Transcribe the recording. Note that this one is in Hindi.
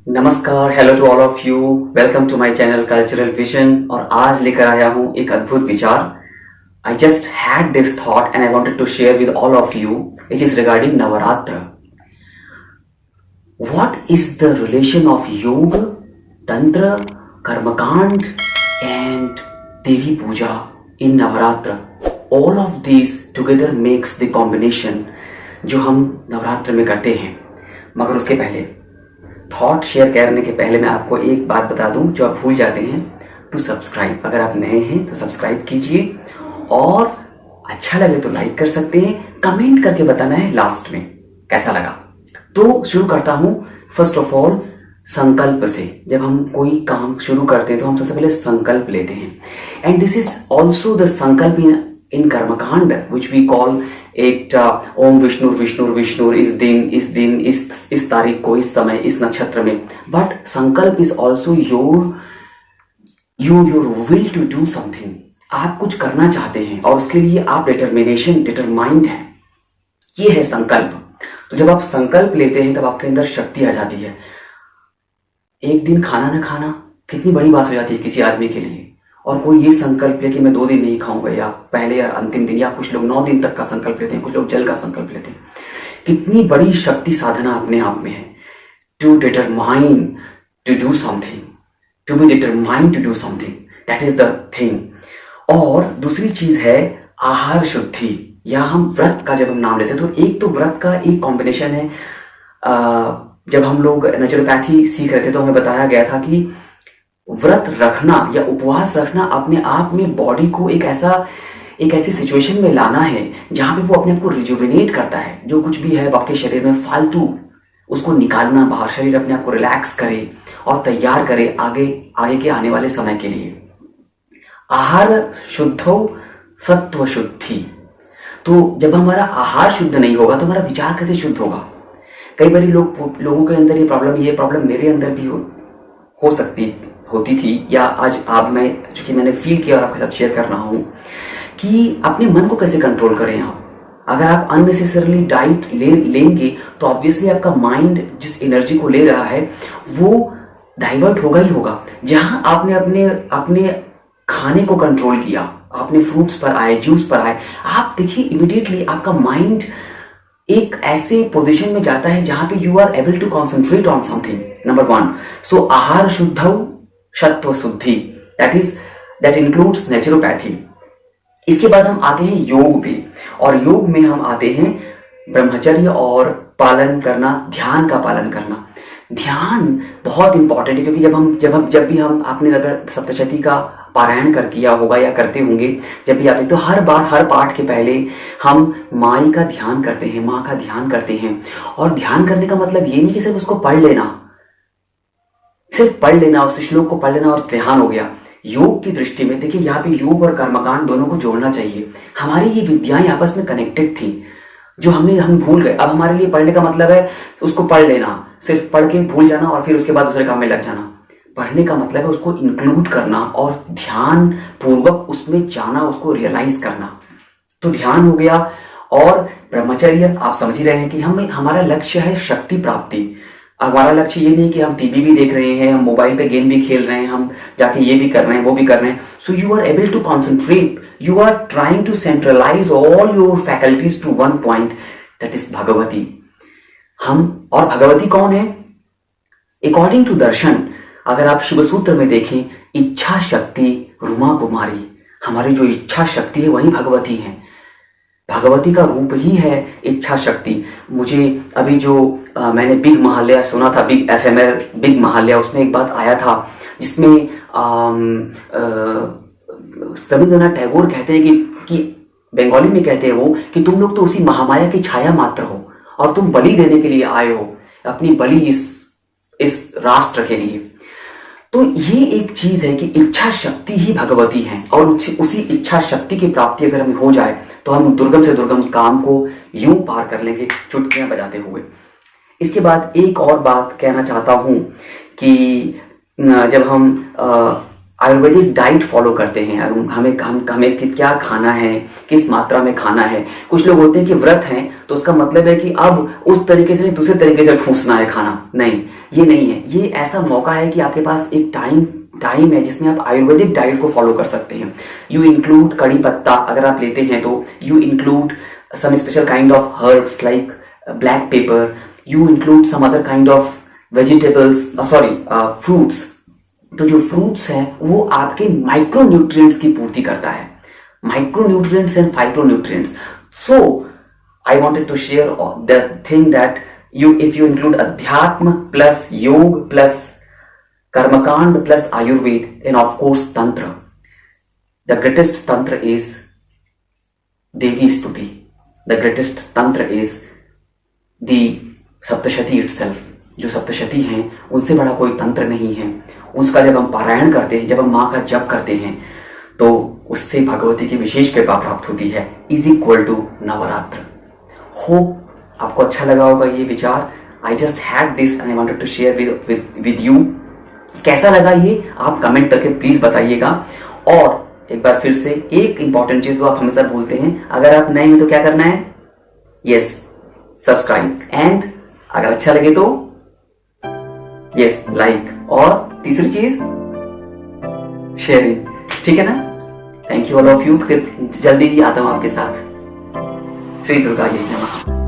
नमस्कार, hello to all of you. Welcome to my channel Cultural Vision. और आज लेकर आया हूं एक अद्भुत विचार। I just had this thought and I wanted to share with all of you, which is regarding Navratra. What is the relation of yoga, tantra, karmakand and devi puja in Navratra? All of this together makes the combination जो हम नवरात्र में करते हैं। मगर उसके पहले थॉट शेयर करने के पहले मैं आपको एक बात बता दूं जो आप भूल जाते हैं, टू सब्सक्राइब। अगर आप नए हैं तो सब्सक्राइब कीजिए और अच्छा लगे तो लाइक कर सकते हैं। कमेंट करके बताना है लास्ट में कैसा लगा। तो शुरू करता हूं फर्स्ट ऑफ ऑल संकल्प से। जब हम कोई काम शुरू करते हैं तो हम सबसे पहले संकल्प लेते हैं, and this is also the संकल्प in कर्मकांड which we call it ओम विष्णु विष्णु विष्णु इस तारीख को, इस समय, इस नक्षत्र में। But sankalp is also your will to do something. आप कुछ करना चाहते हैं और उसके लिए आप डिटरमाइंड हैं। ये है संकल्प। तो जब आप संकल्प लेते हैं तब आपके अंदर शक्ति आ जाती है। एक दिन खाना ना खाना कितनी बड़ी बात हो जाती है किसी आदमी के लिए। और कोई ये संकल्प ले कि मैं 2 दिन नहीं खाऊंगा, या पहले या अंतिम दिन, या कुछ लोग 9 दिन तक का संकल्प लेते हैं, कुछ लोग जल का संकल्प लेते हैं। कितनी बड़ी शक्ति साधना अपने आप में है। To determine to do something, to be determine to do something, that is the thing. और दूसरी चीज है आहार शुद्धि, या हम व्रत का जब हम नाम लेते हैं तो एक तो व्रत का एक कॉम्बिनेशन है। जब हम लोग नेचुरोपैथी सीख रहे थे तो हमें बताया गया था कि व्रत रखना या उपवास रखना अपने आप में बॉडी को एक ऐसी सिचुएशन में लाना है जहां पे वो अपने आप को रिजुविनेट करता है। जो कुछ भी है आपके शरीर में फालतू, उसको निकालना बाहर, शरीर अपने आप को रिलैक्स करे और तैयार करे आगे के आने वाले समय के लिए। आहार शुद्धो सत्व शुद्धि। तो जब हमारा आहार शुद्ध नहीं होगा तो हमारा विचार कैसे शुद्ध होगा? कई बार लोगों के अंदर ये प्रॉब्लम मेरे अंदर भी हो होती थी, या आज चूंकि मैंने फील किया और आपके साथ शेयर कर रहा हूं कि अपने मन को कैसे कंट्रोल करें आप। अगर आप अननेसेसरली डाइट लेंगे तो ऑब्वियसली आपका माइंड जिस एनर्जी को ले रहा है वो डाइवर्ट होगा ही होगा। जहां आपने अपने खाने को कंट्रोल किया, आपने फ्रूट्स पर आए, जूस पर आए, आप देखिए इमीडिएटली आपका माइंड एक ऐसे पोजीशन में जाता है जहां पे you are able to concentrate on something. Number 1, so आहार शुद्धौ सत्व शुद्धि, दैट इंक्लूड्स नेचुरोपैथी। इसके बाद हम आते हैं योग पे, और योग में हम आते हैं ब्रह्मचर्य और पालन करना, ध्यान का पालन करना। ध्यान बहुत इंपॉर्टेंट है, क्योंकि जब भी हम आपने अगर सप्तशती का पारायण किया होगा या करते होंगे, जब भी आते तो हर पाठ के पहले हम माई का ध्यान करते हैं, माँ का ध्यान करते हैं। और ध्यान करने का मतलब ये नहीं कि सिर्फ उसको पढ़ लेना, उस श्लोक को पढ़ लेना और ध्यान हो गया। योग की दृष्टि में देखिए, यहाँ पे योग और कर्मकांड दोनों को जोड़ना चाहिए। हमारी ये विद्याएं आपस में कनेक्टेड थी जो हम भूल गए। अब हमारे लिए पढ़ने का मतलब है उसको पढ़ लेना, सिर्फ पढ़ के भूल जाना और फिर उसके बाद दूसरे काम में लग जाना। पढ़ने का मतलब है उसको इंक्लूड करना और ध्यान पूर्वक उसमें जाना, उसको रियलाइज करना। तो ध्यान हो गया। और ब्रह्मचर्य आप समझ ही रहे हैं कि हमारा लक्ष्य है शक्ति प्राप्ति। हमारा लक्ष्य ये नहीं कि हम टीवी भी देख रहे हैं, हम मोबाइल पे गेम भी खेल रहे हैं, हम जाके ये भी कर रहे हैं, वो भी कर रहे हैं। So you are able to concentrate, you are trying to centralise all your faculties to one point, that is Bhagwati. और भगवती कौन है? अकॉर्डिंग टू दर्शन, अगर आप शिव सूत्र में देखें, इच्छा शक्ति रुमा कुमारी, हमारी जो इच्छा शक्ति है वही भगवती है। भगवती का रूप ही है इच्छा शक्ति। मुझे अभी जो मैंने बिग महालया सुना था, बिग महालया, उसमें एक बात आया था जिसमें रविंद्रनाथ टैगोर कहते हैं कि बंगाली में कहते हैं वो कि तुम लोग तो उसी महामाया की छाया मात्र हो और तुम बलि देने के लिए आए हो, अपनी बलि इस राष्ट्र के लिए। तो ये एक चीज है कि इच्छा शक्ति ही भगवती है, और उसी इच्छा शक्ति की प्राप्ति अगर हमें हो जाए तो हम दुर्गम से दुर्गम काम को यूं पार कर लेंगे चुटकियां बजाते हुए। इसके बाद एक और बात कहना चाहता हूं कि जब हम आयुर्वेदिक डाइट फॉलो करते हैं, हमें क्या खाना है, किस मात्रा में खाना है। कुछ लोग होते हैं कि व्रत हैं तो उसका मतलब है कि अब उस तरीके से दूसरे तरीके से ठूसना है खाना। नहीं, ये नहीं है, ये ऐसा मौका है कि आपके पास एक टाइम है जिसमें आप आयुर्वेदिक डाइट को फॉलो कर सकते हैं। यू इंक्लूड कड़ी पत्ता अगर आप लेते हैं तो, you include some special kind of herbs like black pepper, you include some other kind of vegetables, fruits. तो जो फ्रूट्स हैं वो आपके माइक्रो न्यूट्रिएंट्स की पूर्ति करता है, micro nutrients and phyto nutrients. So I wanted to share the thing that if you include Adhyatma plus Yoga plus Karmakand plus Ayurveda, and of course Tantra. The greatest Tantra is Devi Stuti. The greatest Tantra is the Saptashati itself. जो सप्तशती हैं उनसे बड़ा कोई तंत्र नहीं है। उसका जब हम पारायण करते हैं, जब हम माँ का जप करते हैं, तो उससे भगवती की विशेष कृपा प्राप्त होती है, is equal to Navratra. Hope आपको अच्छा लगा होगा ये विचार। I just had this and I wanted to share with you. कैसा लगा ये आप कमेंट करके प्लीज बताइएगा। और एक बार फिर से एक इंपॉर्टेंट चीज जो आप हमेशा भूलते हैं, अगर आप नए हैं तो क्या करना है? यस, सब्सक्राइब, एंड अगर अच्छा लगे तो यस लाइक, और तीसरी चीज शेयरिंग, ठीक है ना? Thank you all of you. फिर जल्दी ही आता हूं आपके साथ। श्री दुर्गा जी नमः।